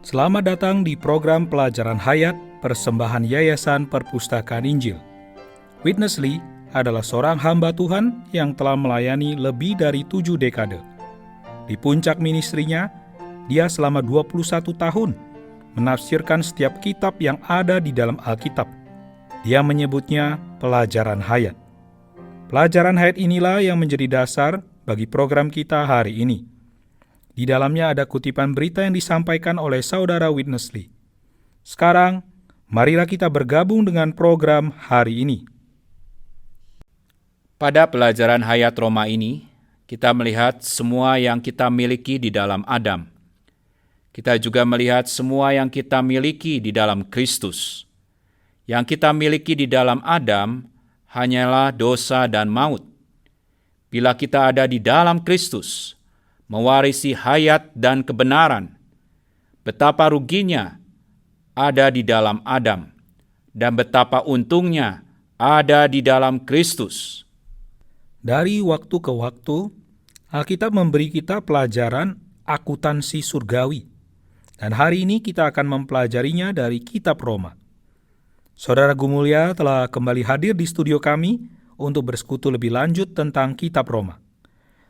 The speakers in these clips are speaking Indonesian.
Selamat datang di program Pelajaran Hayat Persembahan Yayasan Perpustakaan Injil. Witness Lee adalah seorang hamba Tuhan yang telah melayani lebih dari 7 dekade. Di puncak ministrinya, dia selama 21 tahun menafsirkan setiap kitab yang ada di dalam Alkitab. Dia menyebutnya Pelajaran Hayat. Pelajaran Hayat inilah yang menjadi dasar bagi program kita hari ini. Di dalamnya ada kutipan berita yang disampaikan oleh saudara Witness Lee. Sekarang, marilah kita bergabung dengan program hari ini. Pada pelajaran Hayat Roma ini, kita melihat semua yang kita miliki di dalam Adam. Kita juga melihat semua yang kita miliki di dalam Kristus. Yang kita miliki di dalam Adam hanyalah dosa dan maut. Bila kita ada di dalam Kristus, mewarisi hayat dan kebenaran, betapa ruginya ada di dalam Adam, dan betapa untungnya ada di dalam Kristus. Dari waktu ke waktu, Alkitab memberi kita pelajaran akuntansi surgawi. Dan hari ini kita akan mempelajarinya dari kitab Roma. Saudara Gumulya telah kembali hadir di studio kami untuk bersekutu lebih lanjut tentang kitab Roma.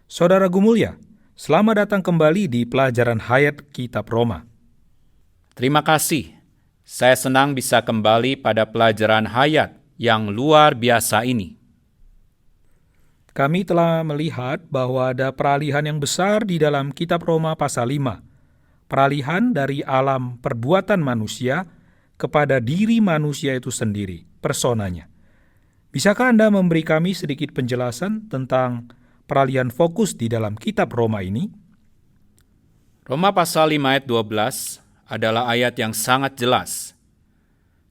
Saudara Gumulya, selamat datang kembali di pelajaran Hayat kitab Roma. Terima kasih. Saya senang bisa kembali pada pelajaran Hayat yang luar biasa ini. Kami telah melihat bahwa ada peralihan yang besar di dalam kitab Roma pasal 5. Peralihan dari alam perbuatan manusia kepada diri manusia itu sendiri, personanya. Bisakah Anda memberi kami sedikit penjelasan tentang peralihan fokus di dalam kitab Roma ini? Roma pasal 5 ayat 12 adalah ayat yang sangat jelas.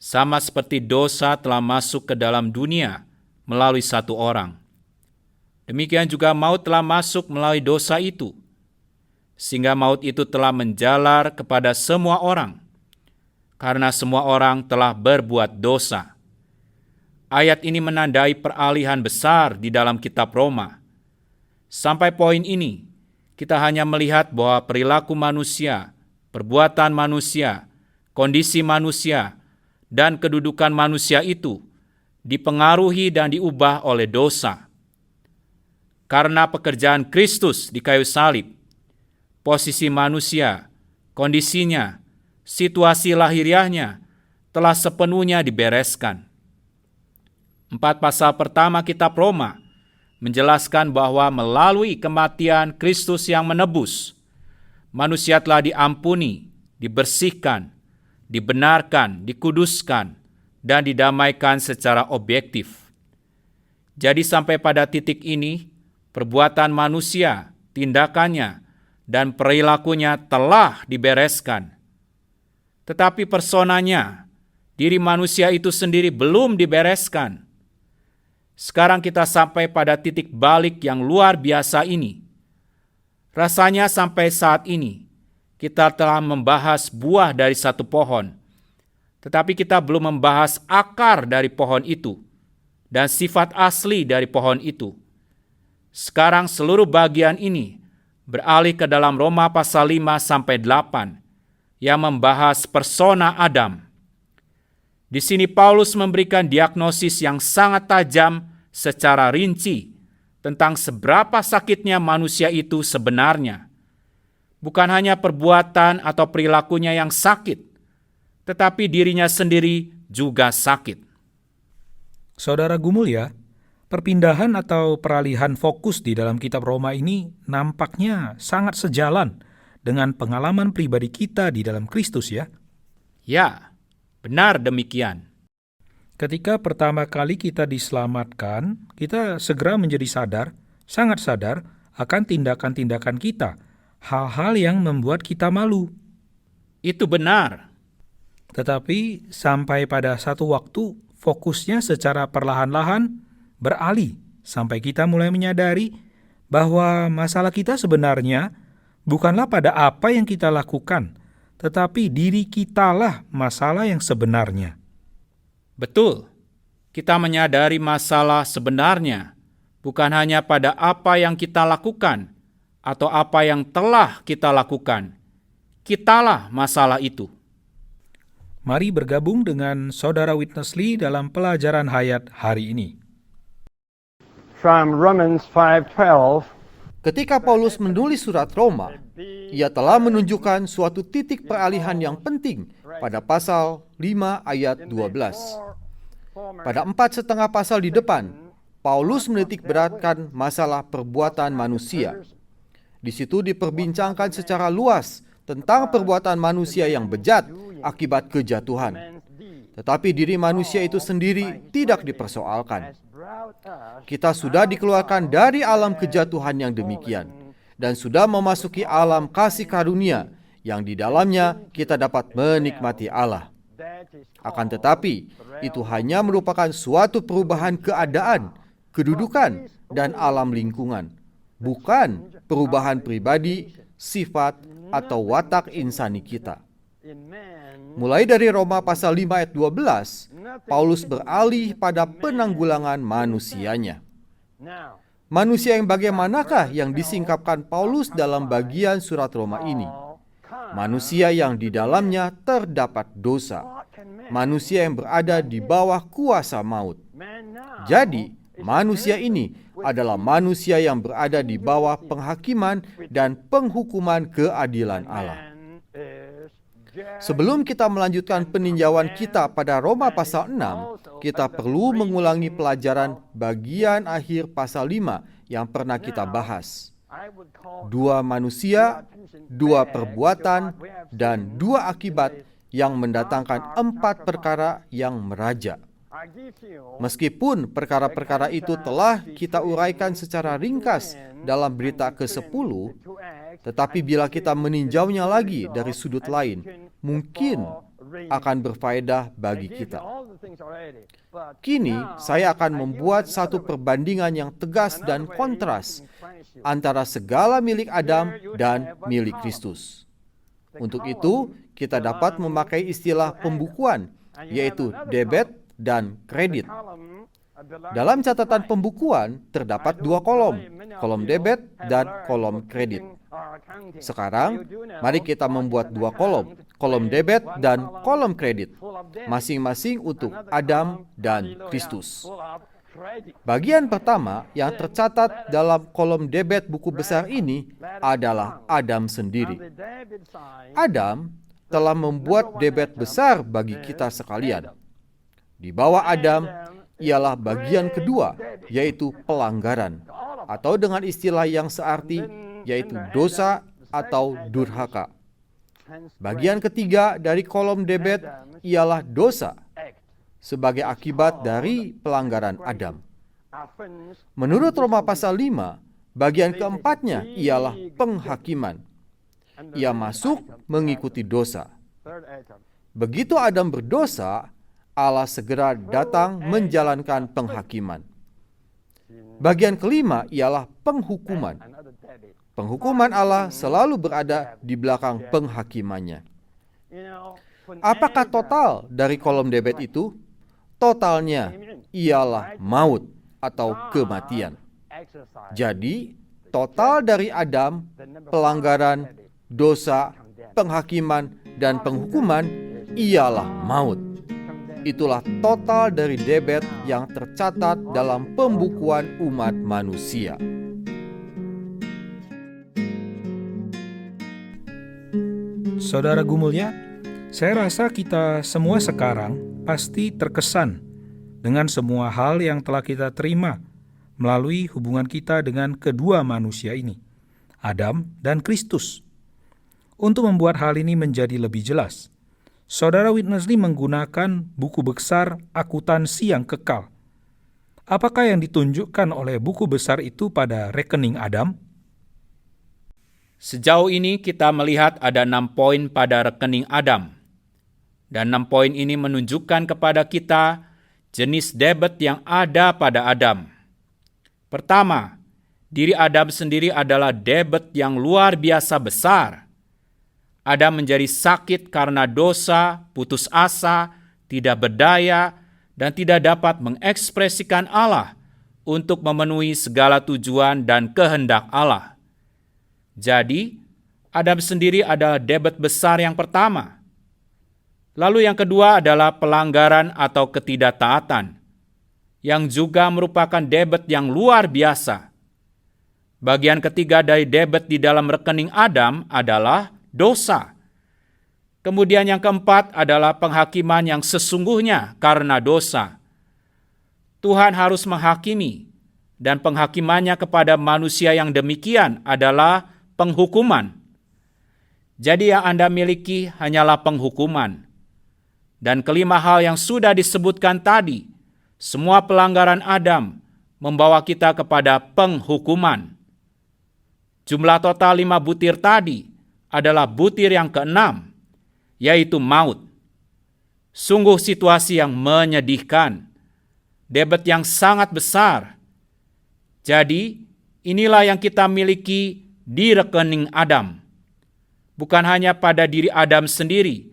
Sama seperti dosa telah masuk ke dalam dunia melalui satu orang, demikian juga maut telah masuk melalui dosa itu, sehingga maut itu telah menjalar kepada semua orang, karena semua orang telah berbuat dosa. Ayat ini menandai peralihan besar di dalam kitab Roma. Sampai poin ini, kita hanya melihat bahwa perilaku manusia, perbuatan manusia, kondisi manusia, dan kedudukan manusia itu dipengaruhi dan diubah oleh dosa. Karena pekerjaan Kristus di kayu salib, posisi manusia, kondisinya, situasi lahiriahnya telah sepenuhnya dibereskan. 4 pasal pertama kitab Roma menjelaskan bahwa melalui kematian Kristus yang menebus, manusia telah diampuni, dibersihkan, dibenarkan, dikuduskan, dan didamaikan secara objektif. Jadi sampai pada titik ini, perbuatan manusia, tindakannya, dan perilakunya telah dibereskan. Tetapi personanya, diri manusia itu sendiri belum dibereskan. Sekarang kita sampai pada titik balik yang luar biasa ini. Rasanya sampai saat ini, kita telah membahas buah dari satu pohon, tetapi kita belum membahas akar dari pohon itu, dan sifat asli dari pohon itu. Sekarang seluruh bagian ini beralih ke dalam Roma pasal 5 sampai 8 yang membahas persona Adam. Di sini Paulus memberikan diagnosis yang sangat tajam secara rinci tentang seberapa sakitnya manusia itu sebenarnya. Bukan hanya perbuatan atau perilakunya yang sakit, tetapi dirinya sendiri juga sakit. Saudara Gumulya, perpindahan atau peralihan fokus di dalam kitab Roma ini nampaknya sangat sejalan dengan pengalaman pribadi kita di dalam Kristus, ya? Ya, benar demikian. Ketika pertama kali kita diselamatkan, kita segera menjadi sangat sadar akan tindakan-tindakan kita, hal-hal yang membuat kita malu. Itu benar. Tetapi sampai pada satu waktu, fokusnya secara perlahan-lahan beralih sampai kita mulai menyadari bahwa masalah kita sebenarnya bukanlah pada apa yang kita lakukan, tetapi diri kitalah masalah yang sebenarnya. Betul, kita menyadari masalah sebenarnya bukan hanya pada apa yang kita lakukan atau apa yang telah kita lakukan. kitalah masalah itu. Mari bergabung dengan Saudara Witness Lee dalam pelajaran hayat hari ini. From Romans 5:12, Ketika Paulus menulis surat Roma, ia telah menunjukkan suatu titik peralihan yang penting pada pasal 5 ayat 12. Pada 4,5 pasal di depan, Paulus menitik beratkan masalah perbuatan manusia. Di situ diperbincangkan secara luas tentang perbuatan manusia yang bejat akibat kejatuhan. Tetapi diri manusia itu sendiri tidak dipersoalkan. Kita sudah dikeluarkan dari alam kejatuhan yang demikian dan sudah memasuki alam kasih karunia yang di dalamnya kita dapat menikmati Allah. Akan tetapi, itu hanya merupakan suatu perubahan keadaan, kedudukan, dan alam lingkungan, bukan perubahan pribadi, sifat, atau watak insani kita. Mulai dari Roma pasal 5 ayat 12, Paulus beralih pada penanggulangan manusianya. Manusia yang bagaimanakah yang disingkapkan Paulus dalam bagian surat Roma ini? Manusia yang di dalamnya terdapat dosa. Manusia yang berada di bawah kuasa maut. Jadi, manusia ini adalah manusia yang berada di bawah penghakiman dan penghukuman keadilan Allah. Sebelum kita melanjutkan peninjauan kita pada Roma pasal 6, kita perlu mengulangi pelajaran bagian akhir pasal 5 yang pernah kita bahas. 2 manusia, 2 perbuatan, dan 2 akibat yang mendatangkan 4 perkara yang meraja. Meskipun perkara-perkara itu telah kita uraikan secara ringkas dalam berita ke-10, tetapi bila kita meninjaunya lagi dari sudut lain, mungkin akan berfaedah bagi kita. Kini, saya akan membuat satu perbandingan yang tegas dan kontras antara segala milik Adam dan milik Kristus. Untuk itu, kita dapat memakai istilah pembukuan, yaitu debit dan kredit. Dalam catatan pembukuan, terdapat 2 kolom, kolom debit dan kolom kredit. Sekarang, mari kita membuat 2 kolom, kolom debit dan kolom kredit, masing-masing untuk Adam dan Kristus. Bagian pertama yang tercatat dalam kolom debit buku besar ini adalah Adam sendiri. Adam telah membuat debit besar bagi kita sekalian. Di bawah Adam ialah bagian kedua, yaitu pelanggaran, atau dengan istilah yang searti, yaitu dosa atau durhaka. Bagian ketiga dari kolom debit ialah dosa, sebagai akibat dari pelanggaran Adam. Menurut Roma pasal 5, bagian keempatnya ialah penghakiman. Ia masuk mengikuti dosa. Begitu Adam berdosa, Allah segera datang menjalankan penghakiman. Bagian kelima ialah penghukuman. Penghukuman Allah selalu berada di belakang penghakimannya. Apakah total dari kolom debit itu? Totalnya ialah maut atau kematian. Jadi, total dari Adam, pelanggaran, dosa, penghakiman, dan penghukuman ialah maut. Itulah total dari debit yang tercatat dalam pembukuan umat manusia. Saudara Gumulya, saya rasa kita semua sekarang pasti terkesan dengan semua hal yang telah kita terima melalui hubungan kita dengan kedua manusia ini, Adam dan Kristus. Untuk membuat hal ini menjadi lebih jelas, Saudara Witness Lee menggunakan buku besar akuntansi yang kekal. Apakah yang ditunjukkan oleh buku besar itu pada rekening Adam? Sejauh ini kita melihat ada 6 poin pada rekening Adam. Dan 6 poin ini menunjukkan kepada kita jenis debit yang ada pada Adam. Pertama, diri Adam sendiri adalah debit yang luar biasa besar. Adam menjadi sakit karena dosa, putus asa, tidak berdaya, dan tidak dapat mengekspresikan Allah untuk memenuhi segala tujuan dan kehendak Allah. Jadi, Adam sendiri adalah debet besar yang pertama. Lalu yang kedua adalah pelanggaran atau ketidaktaatan, yang juga merupakan debet yang luar biasa. Bagian ketiga dari debet di dalam rekening Adam adalah dosa. Kemudian yang keempat adalah penghakiman yang sesungguhnya karena dosa. Tuhan harus menghakimi, dan penghakimannya kepada manusia yang demikian adalah penghukuman. Jadi yang Anda miliki hanyalah penghukuman. Dan kelima hal yang sudah disebutkan tadi, semua pelanggaran Adam membawa kita kepada penghukuman. Jumlah total 5 butir tadi adalah butir yang ke-6, yaitu maut. Sungguh situasi yang menyedihkan, debet yang sangat besar. Jadi, inilah yang kita miliki di rekening Adam. Bukan hanya pada diri Adam sendiri,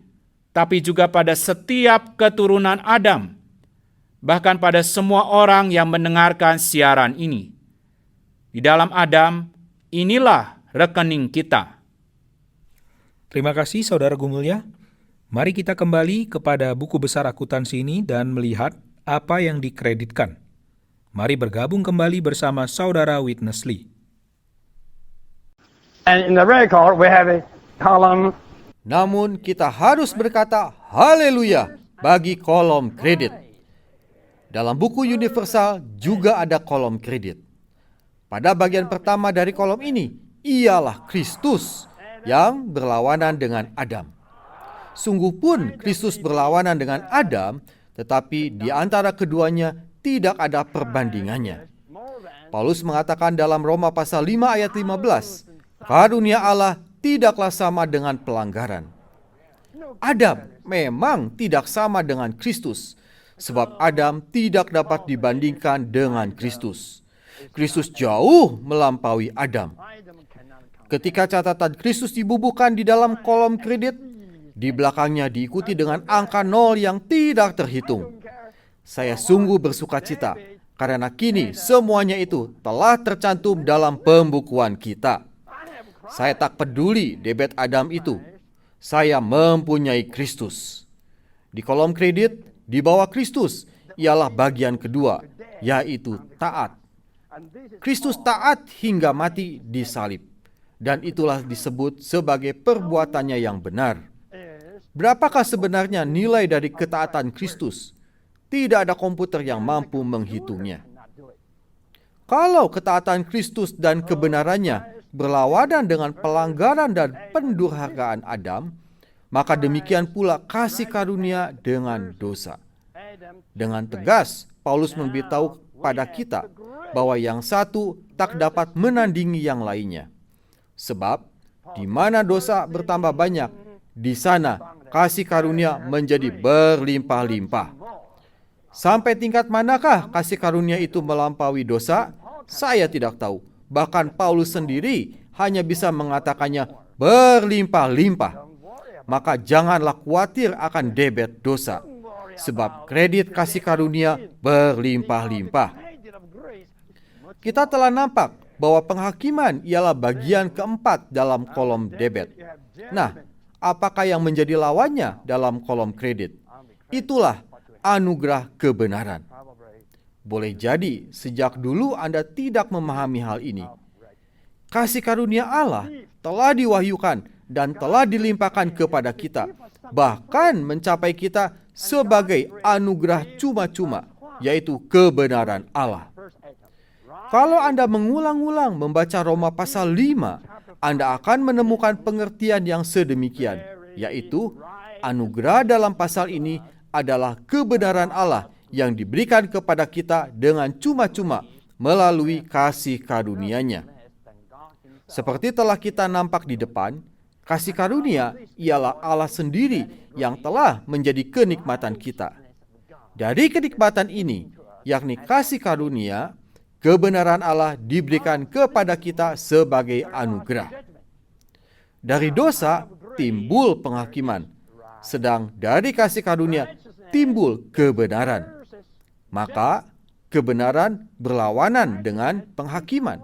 tapi juga pada setiap keturunan Adam, bahkan pada semua orang yang mendengarkan siaran ini. Di dalam Adam, inilah rekening kita. Terima kasih Saudara Gumulya. Mari kita kembali kepada buku besar akuntansi ini dan melihat apa yang dikreditkan. Mari bergabung kembali bersama Saudara Witness Lee. And in the record, we have a column. Namun kita harus berkata haleluya bagi kolom kredit. Dalam buku universal juga ada kolom kredit. Pada bagian pertama dari kolom ini, ialah Kristus yang berlawanan dengan Adam. Sungguh pun Kristus berlawanan dengan Adam, tetapi di antara keduanya tidak ada perbandingannya. Paulus mengatakan dalam Roma pasal 5 ayat 15, karunia Allah tidaklah sama dengan pelanggaran. Adam memang tidak sama dengan Kristus, sebab Adam tidak dapat dibandingkan dengan Kristus. Kristus jauh melampaui Adam. Ketika catatan Kristus dibubuhkan di dalam kolom kredit, di belakangnya diikuti dengan angka 0 yang tidak terhitung. Saya sungguh bersukacita, karena kini semuanya itu telah tercantum dalam pembukuan kita. Saya tak peduli debet Adam itu. Saya mempunyai Kristus. Di kolom kredit, di bawah Kristus, ialah bagian kedua, yaitu taat. Kristus taat hingga mati di salib. Dan itulah disebut sebagai perbuatannya yang benar. Berapakah sebenarnya nilai dari ketaatan Kristus? Tidak ada komputer yang mampu menghitungnya. Kalau ketaatan Kristus dan kebenarannya berlawanan dengan pelanggaran dan pendurhakaan Adam, maka demikian pula kasih karunia dengan dosa. Dengan tegas, Paulus memberitahu pada kita bahwa yang satu tak dapat menandingi yang lainnya. Sebab, di mana dosa bertambah banyak, di sana kasih karunia menjadi berlimpah-limpah. Sampai tingkat manakah kasih karunia itu melampaui dosa? Saya tidak tahu. Bahkan Paulus sendiri hanya bisa mengatakannya berlimpah-limpah. Maka janganlah khawatir akan debet dosa, sebab kredit kasih karunia berlimpah-limpah. Kita telah nampak bahwa penghakiman ialah bagian keempat dalam kolom debet. Nah, apakah yang menjadi lawannya dalam kolom kredit? Itulah anugerah kebenaran. Boleh jadi sejak dulu Anda tidak memahami hal ini. Kasih karunia Allah telah diwahyukan dan telah dilimpahkan kepada kita, bahkan mencapai kita sebagai anugerah cuma-cuma, yaitu kebenaran Allah. Kalau Anda mengulang-ulang membaca Roma pasal 5, Anda akan menemukan pengertian yang sedemikian, yaitu anugerah dalam pasal ini adalah kebenaran Allah yang diberikan kepada kita dengan cuma-cuma melalui kasih karunia-Nya. Seperti telah kita nampak di depan, kasih karunia ialah Allah sendiri yang telah menjadi kenikmatan kita. Dari kenikmatan ini, yakni kasih karunia, kebenaran Allah diberikan kepada kita sebagai anugerah. Dari dosa timbul penghakiman, sedang dari kasih karunia timbul kebenaran. Maka kebenaran berlawanan dengan penghakiman.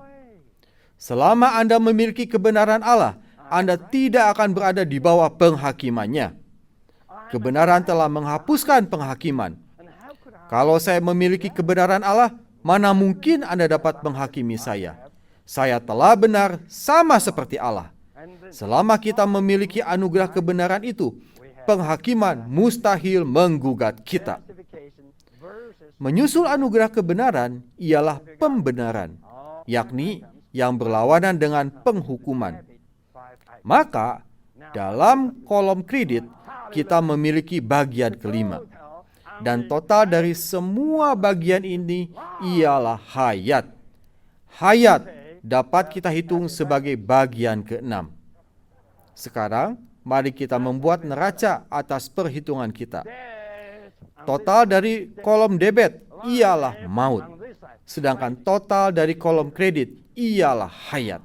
Selama Anda memiliki kebenaran Allah, Anda tidak akan berada di bawah penghakimannya. Kebenaran telah menghapuskan penghakiman. Kalau saya memiliki kebenaran Allah, mana mungkin Anda dapat menghakimi saya? Saya telah benar sama seperti Allah. Selama kita memiliki anugerah kebenaran itu, penghakiman mustahil menggugat kita. Menyusul anugerah kebenaran ialah pembenaran, yakni yang berlawanan dengan penghukuman. Maka, dalam kolom kredit, kita memiliki bagian kelima. Dan total dari semua bagian ini ialah hayat. Hayat dapat kita hitung sebagai bagian keenam. Sekarang, mari kita membuat neraca atas perhitungan kita. Total dari kolom debit ialah maut. Sedangkan total dari kolom kredit ialah hayat.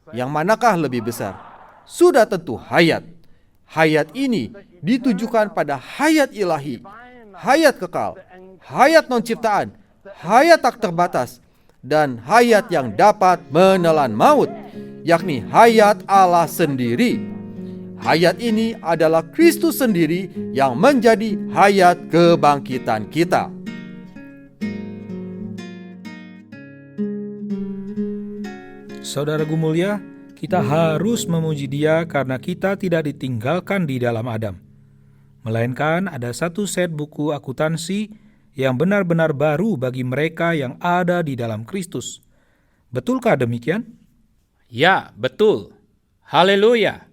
Yang manakah lebih besar? Sudah tentu hayat. Hayat ini ditujukan pada hayat ilahi, hayat kekal, hayat non-ciptaan, hayat tak terbatas, dan hayat yang dapat menelan maut, yakni hayat Allah sendiri. Hayat ini adalah Kristus sendiri yang menjadi hayat kebangkitan kita. Saudaraku mulia, kita harus memuji Dia karena kita tidak ditinggalkan di dalam Adam. Melainkan ada satu set buku akuntansi yang benar-benar baru bagi mereka yang ada di dalam Kristus. Betulkah demikian? Ya, betul. Haleluya.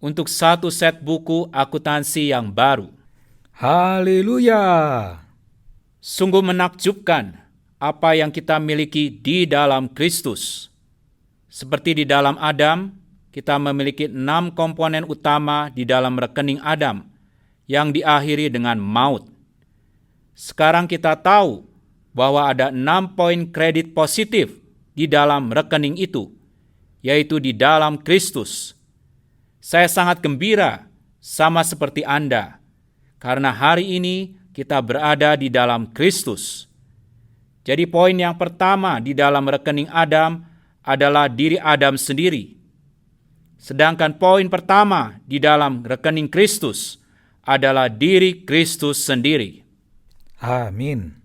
Untuk satu set buku akuntansi yang baru. Haleluya! Sungguh menakjubkan apa yang kita miliki di dalam Kristus. Seperti di dalam Adam, kita memiliki 6 komponen utama di dalam rekening Adam yang diakhiri dengan maut. Sekarang kita tahu bahwa ada 6 poin kredit positif di dalam rekening itu, yaitu di dalam Kristus. Saya sangat gembira sama seperti Anda, karena hari ini kita berada di dalam Kristus. Jadi poin yang pertama di dalam rekening Adam adalah diri Adam sendiri. Sedangkan poin pertama di dalam rekening Kristus adalah diri Kristus sendiri. Amin.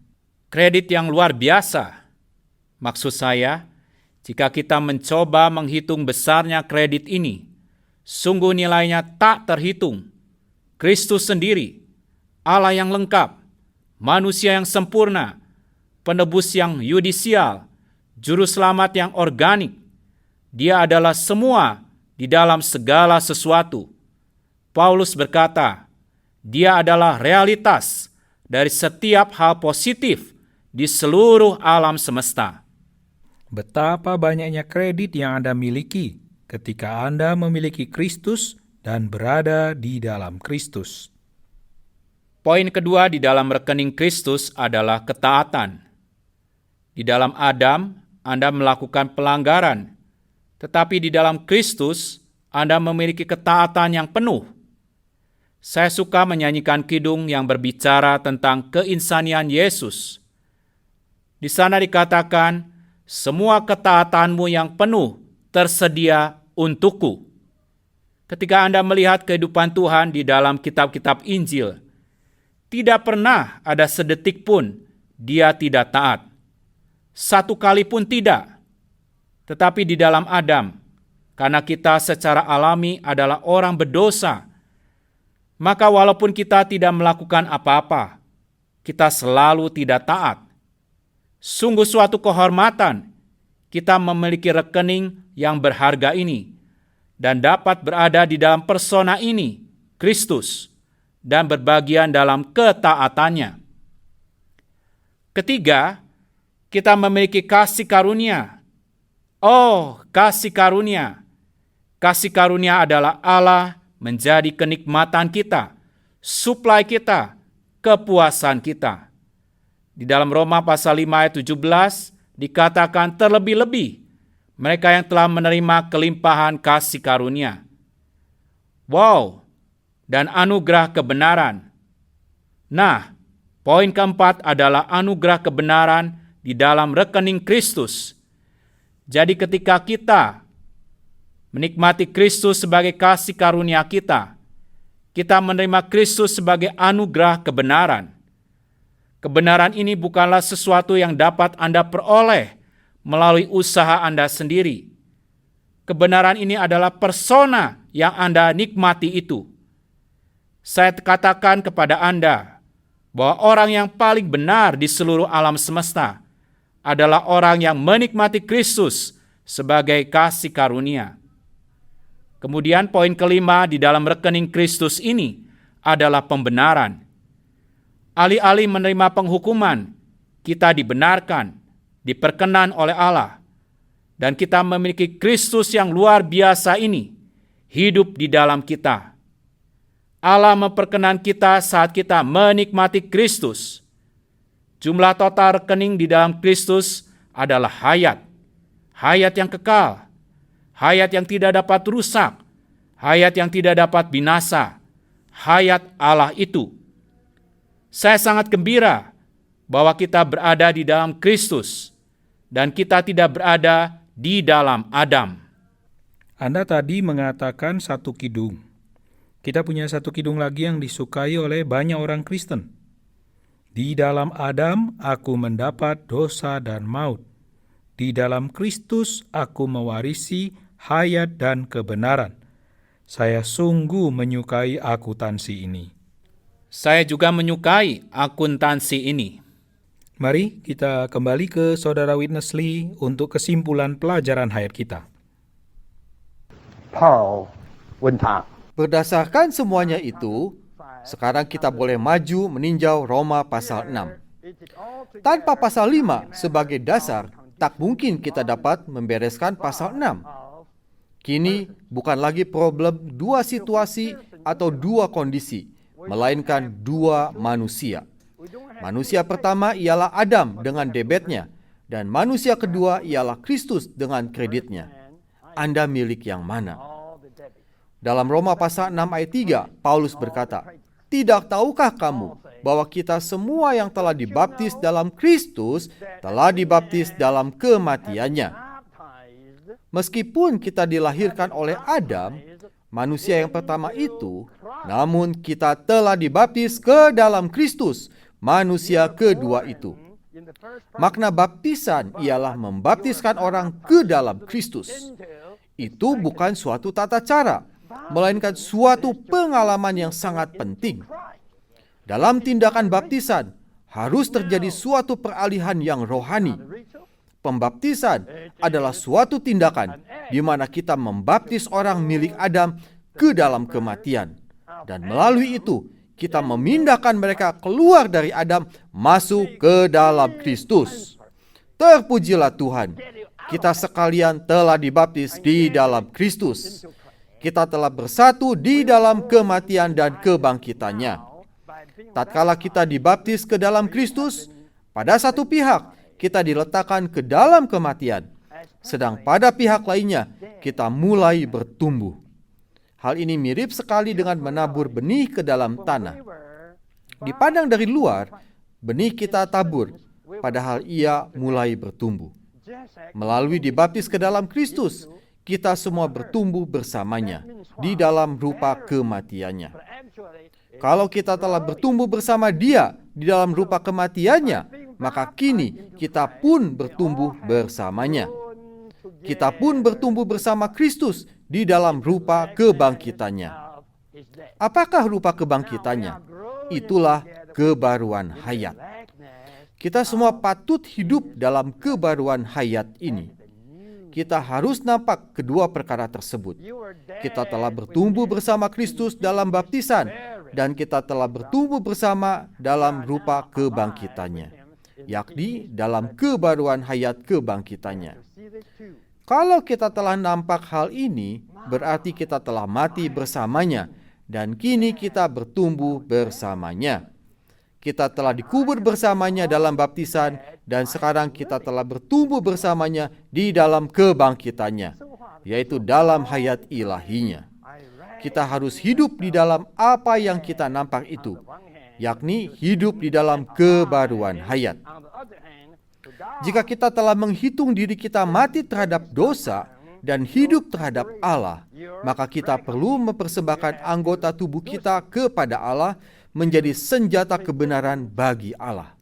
Kredit yang luar biasa. Maksud saya, jika kita mencoba menghitung besarnya kredit ini, sungguh nilainya tak terhitung. Kristus sendiri, Allah yang lengkap, manusia yang sempurna, penebus yang yudisial, juru selamat yang organik. Dia adalah semua di dalam segala sesuatu. Paulus berkata, dia adalah realitas dari setiap hal positif di seluruh alam semesta. Betapa banyaknya kredit yang Anda miliki ketika Anda memiliki Kristus dan berada di dalam Kristus. Poin kedua di dalam rekening Kristus adalah ketaatan. Di dalam Adam, Anda melakukan pelanggaran, tetapi di dalam Kristus, Anda memiliki ketaatan yang penuh. Saya suka menyanyikan kidung yang berbicara tentang keinsanian Yesus. Di sana dikatakan, semua ketaatanmu yang penuh tersedia untukku. Ketika Anda melihat kehidupan Tuhan di dalam kitab-kitab Injil, tidak pernah ada sedetik pun dia tidak taat. Satu kali pun tidak. Tetapi di dalam Adam, karena kita secara alami adalah orang berdosa, maka walaupun kita tidak melakukan apa-apa, kita selalu tidak taat. Sungguh suatu kehormatan kita memiliki rekening yang berharga ini dan dapat berada di dalam persona ini, Kristus, dan berbagian dalam ketaatannya. Ketiga, kita memiliki kasih karunia. Oh, kasih karunia. Kasih karunia adalah Allah menjadi kenikmatan kita, suplai kita, kepuasan kita. Di dalam Roma pasal 5 ayat 17 dikatakan terlebih-lebih mereka yang telah menerima kelimpahan kasih karunia. Wow, dan anugerah kebenaran. Nah, poin keempat adalah anugerah kebenaran di dalam rekening Kristus. Jadi ketika kita menikmati Kristus sebagai kasih karunia kita. Kita menerima Kristus sebagai anugerah kebenaran. Kebenaran ini bukanlah sesuatu yang dapat Anda peroleh melalui usaha Anda sendiri. Kebenaran ini adalah persona yang Anda nikmati itu. Saya katakan kepada Anda bahwa orang yang paling benar di seluruh alam semesta adalah orang yang menikmati Kristus sebagai kasih karunia. Kemudian poin kelima di dalam rekening Kristus ini adalah pembenaran. Alih-alih menerima penghukuman, kita dibenarkan, diperkenan oleh Allah, dan kita memiliki Kristus yang luar biasa ini hidup di dalam kita. Allah memperkenan kita saat kita menikmati Kristus. Jumlah total rekening di dalam Kristus adalah hayat. Hayat yang kekal. Hayat yang tidak dapat rusak. Hayat yang tidak dapat binasa. Hayat Allah itu. Saya sangat gembira bahwa kita berada di dalam Kristus dan kita tidak berada di dalam Adam. Anda tadi mengatakan satu kidung. Kita punya satu kidung lagi yang disukai oleh banyak orang Kristen. Di dalam Adam aku mendapat dosa dan maut. Di dalam Kristus aku mewarisi hayat dan kebenaran. Saya sungguh menyukai akuntansi ini. Saya juga menyukai akuntansi ini. Mari kita kembali ke Saudara Witness Lee untuk kesimpulan pelajaran hayat kita. Paul would talk. Berdasarkan semuanya itu, sekarang kita boleh maju meninjau Roma pasal 6. Tanpa pasal 5 sebagai dasar, tak mungkin kita dapat membereskan pasal 6. Kini bukan lagi problem dua situasi atau dua kondisi, melainkan dua manusia. Manusia pertama ialah Adam dengan debetnya, dan manusia kedua ialah Kristus dengan kreditnya. Anda milik yang mana? Dalam Roma pasal 6 ayat 3, Paulus berkata, "Tidak tahukah kamu bahwa kita semua yang telah dibaptis dalam Kristus telah dibaptis dalam kematiannya? Meskipun kita dilahirkan oleh Adam, manusia yang pertama itu, namun kita telah dibaptis ke dalam Kristus, manusia kedua itu." Makna baptisan ialah membaptiskan orang ke dalam Kristus. Itu bukan suatu tata cara, melainkan suatu pengalaman yang sangat penting. Dalam tindakan baptisan, harus terjadi suatu peralihan yang rohani. Pembaptisan adalah suatu tindakan di mana kita membaptis orang milik Adam ke dalam kematian. Dan melalui itu, kita memindahkan mereka keluar dari Adam masuk ke dalam Kristus. Terpujilah Tuhan, kita sekalian telah dibaptis di dalam Kristus. Kita telah bersatu di dalam kematian dan kebangkitannya. Tatkala kita dibaptis ke dalam Kristus, pada satu pihak kita diletakkan ke dalam kematian, sedang pada pihak lainnya kita mulai bertumbuh. Hal ini mirip sekali dengan menabur benih ke dalam tanah. Dipandang dari luar, benih kita tabur, padahal ia mulai bertumbuh. Melalui dibaptis ke dalam Kristus, kita semua bertumbuh bersamanya di dalam rupa kematiannya. Kalau kita telah bertumbuh bersama Dia di dalam rupa kematiannya, maka kini kita pun bertumbuh bersamanya. Kita pun bertumbuh bersama Kristus di dalam rupa kebangkitannya. Apakah rupa kebangkitannya? Itulah kebaruan hayat. Kita semua patut hidup dalam kebaruan hayat ini. Kita harus nampak kedua perkara tersebut. Kita telah bertumbuh bersama Kristus dalam baptisan, dan kita telah bertumbuh bersama dalam rupa kebangkitannya, yakni dalam kebaruan hayat kebangkitannya. Kalau kita telah nampak hal ini, berarti kita telah mati bersamanya, dan kini kita bertumbuh bersamanya. Kita telah dikubur bersamanya dalam baptisan, dan sekarang kita telah bertumbuh bersamanya di dalam kebangkitannya, yaitu dalam hayat ilahinya. Kita harus hidup di dalam apa yang kita nampak itu, yakni hidup di dalam kebaruan hayat. Jika kita telah menghitung diri kita mati terhadap dosa, dan hidup terhadap Allah, maka kita perlu mempersembahkan anggota tubuh kita kepada Allah menjadi senjata kebenaran bagi Allah.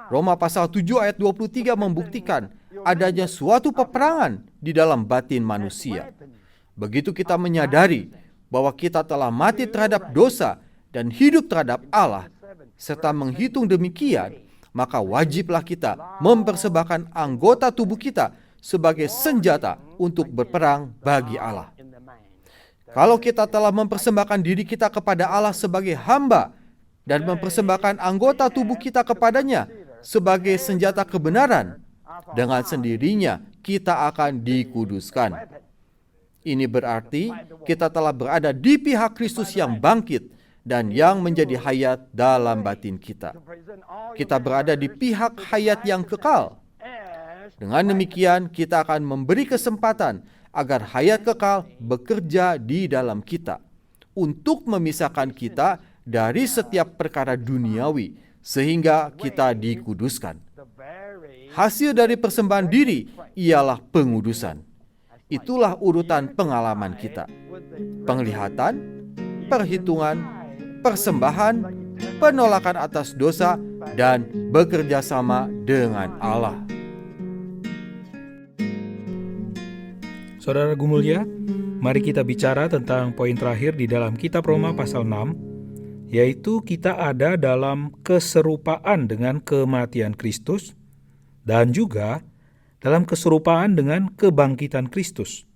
Roma pasal 7 ayat 23 membuktikan adanya suatu peperangan di dalam batin manusia. Begitu kita menyadari bahwa kita telah mati terhadap dosa dan hidup terhadap Allah, serta menghitung demikian, maka wajiblah kita mempersembahkan anggota tubuh kita sebagai senjata untuk berperang bagi Allah. Kalau kita telah mempersembahkan diri kita kepada Allah sebagai hamba dan mempersembahkan anggota tubuh kita kepadanya sebagai senjata kebenaran, dengan sendirinya kita akan dikuduskan. Ini berarti kita telah berada di pihak Kristus yang bangkit dan yang menjadi hayat dalam batin kita. Kita berada di pihak hayat yang kekal. Dengan demikian, kita akan memberi kesempatan agar hayat kekal bekerja di dalam kita untuk memisahkan kita dari setiap perkara duniawi sehingga kita dikuduskan. Hasil dari persembahan diri ialah pengudusan. Itulah urutan pengalaman kita. Penglihatan, perhitungan, persembahan, penolakan atas dosa, dan bekerja sama dengan Allah. Saudara Gumulya, mari kita bicara tentang poin terakhir di dalam kitab Roma pasal 6, yaitu kita ada dalam keserupaan dengan kematian Kristus dan juga dalam keserupaan dengan kebangkitan Kristus.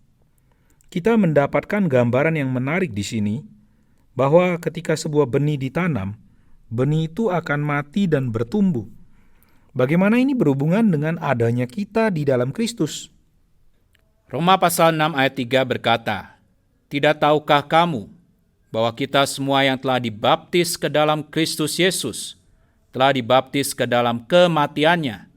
Kita mendapatkan gambaran yang menarik di sini, bahwa ketika sebuah benih ditanam, benih itu akan mati dan bertumbuh. Bagaimana ini berhubungan dengan adanya kita di dalam Kristus? Roma pasal 6 ayat 3 berkata, "Tidak tahukah kamu bahwa kita semua yang telah dibaptis ke dalam Kristus Yesus telah dibaptis ke dalam kematiannya?"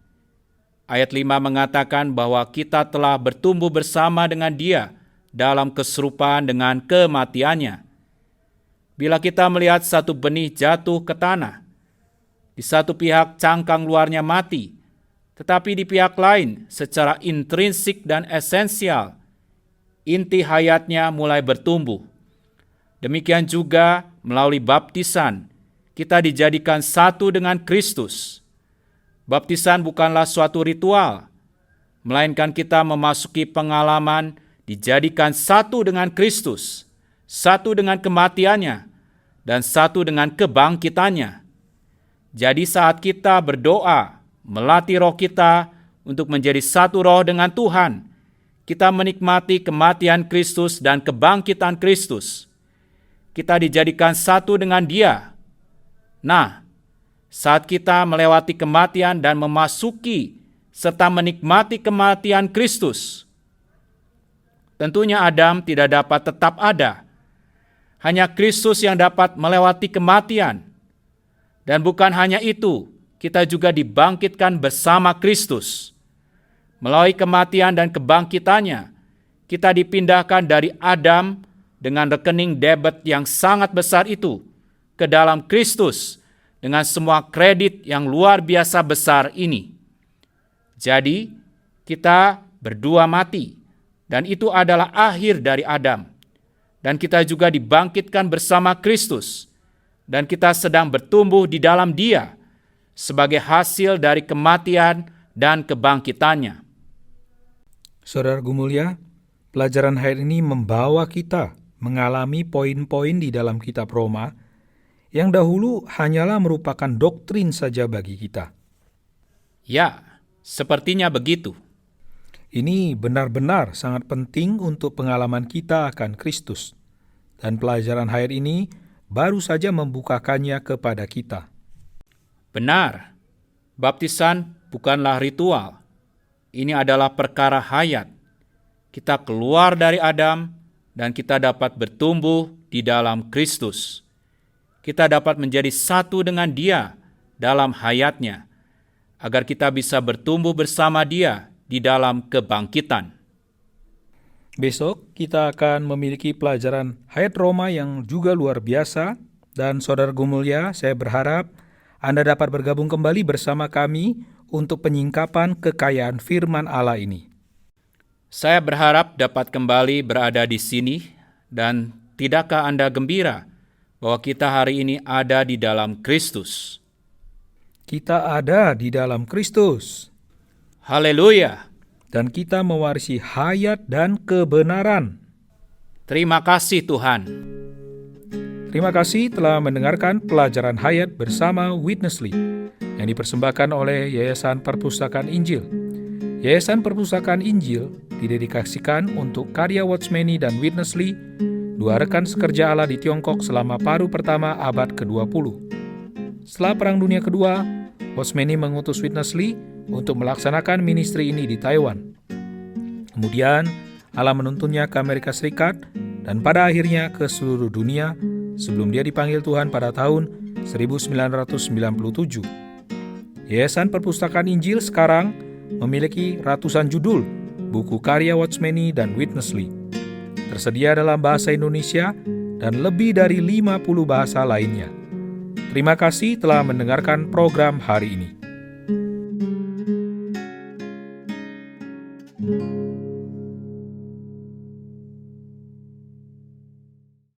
Ayat 5 mengatakan bahwa kita telah bertumbuh bersama dengan Dia dalam keserupaan dengan kematiannya. Bila kita melihat satu benih jatuh ke tanah, di satu pihak cangkang luarnya mati, tetapi di pihak lain secara intrinsik dan esensial, inti hayatnya mulai bertumbuh. Demikian juga melalui baptisan, kita dijadikan satu dengan Kristus. Baptisan bukanlah suatu ritual, melainkan kita memasuki pengalaman dijadikan satu dengan Kristus, satu dengan kematiannya, dan satu dengan kebangkitannya. Jadi saat kita berdoa, melatih roh kita untuk menjadi satu roh dengan Tuhan, kita menikmati kematian Kristus dan kebangkitan Kristus. Kita dijadikan satu dengan Dia. Nah, saat kita melewati kematian dan memasuki serta menikmati kematian Kristus, tentunya Adam tidak dapat tetap ada. Hanya Kristus yang dapat melewati kematian. Dan bukan hanya itu, kita juga dibangkitkan bersama Kristus. Melalui kematian dan kebangkitannya, kita dipindahkan dari Adam dengan rekening debit yang sangat besar itu ke dalam Kristus dengan semua kredit yang luar biasa besar ini. Jadi, kita berdua mati, dan itu adalah akhir dari Adam. Dan kita juga dibangkitkan bersama Kristus, dan kita sedang bertumbuh di dalam Dia sebagai hasil dari kematian dan kebangkitannya. Saudara Gumulya, pelajaran hari ini membawa kita mengalami poin-poin di dalam kitab Roma yang dahulu hanyalah merupakan doktrin saja bagi kita. Ya, sepertinya begitu. Ini benar-benar sangat penting untuk pengalaman kita akan Kristus. Dan pelajaran hari ini baru saja membukakannya kepada kita. Benar, baptisan bukanlah ritual. Ini adalah perkara hayat. Kita keluar dari Adam dan kita dapat bertumbuh di dalam Kristus. Kita dapat menjadi satu dengan Dia dalam hayatnya, agar kita bisa bertumbuh bersama Dia di dalam kebangkitan. Besok kita akan memiliki pelajaran hayat Roma yang juga luar biasa. Dan Saudara Gumulya, saya berharap Anda dapat bergabung kembali bersama kami untuk penyingkapan kekayaan firman Allah ini. Saya berharap dapat kembali berada di sini, dan tidakkah Anda gembira bahwa kita hari ini ada di dalam Kristus? Kita ada di dalam Kristus, Haleluya! dan kita mewarisi hayat dan kebenaran. Terima kasih Tuhan. Terima kasih telah mendengarkan pelajaran hayat bersama Witnessly yang dipersembahkan oleh Yayasan Perpustakaan Injil. Yayasan Perpustakaan Injil didedikasikan untuk karya Watchmeni dan Witnessly, dua rekan sekerja Allah di Tiongkok selama paruh pertama abad ke-20. Setelah Perang Dunia Kedua, Watchmeni mengutus Witnessly untuk melaksanakan ministry ini di Taiwan. Kemudian, Allah menuntunnya ke Amerika Serikat dan pada akhirnya ke seluruh dunia sebelum dia dipanggil Tuhan pada tahun 1997. Yayasan Perpustakaan Injil sekarang memiliki ratusan judul buku karya Watchmeni dan Witnessly. Tersedia dalam bahasa Indonesia dan lebih dari 50 bahasa lainnya. Terima kasih telah mendengarkan program hari ini.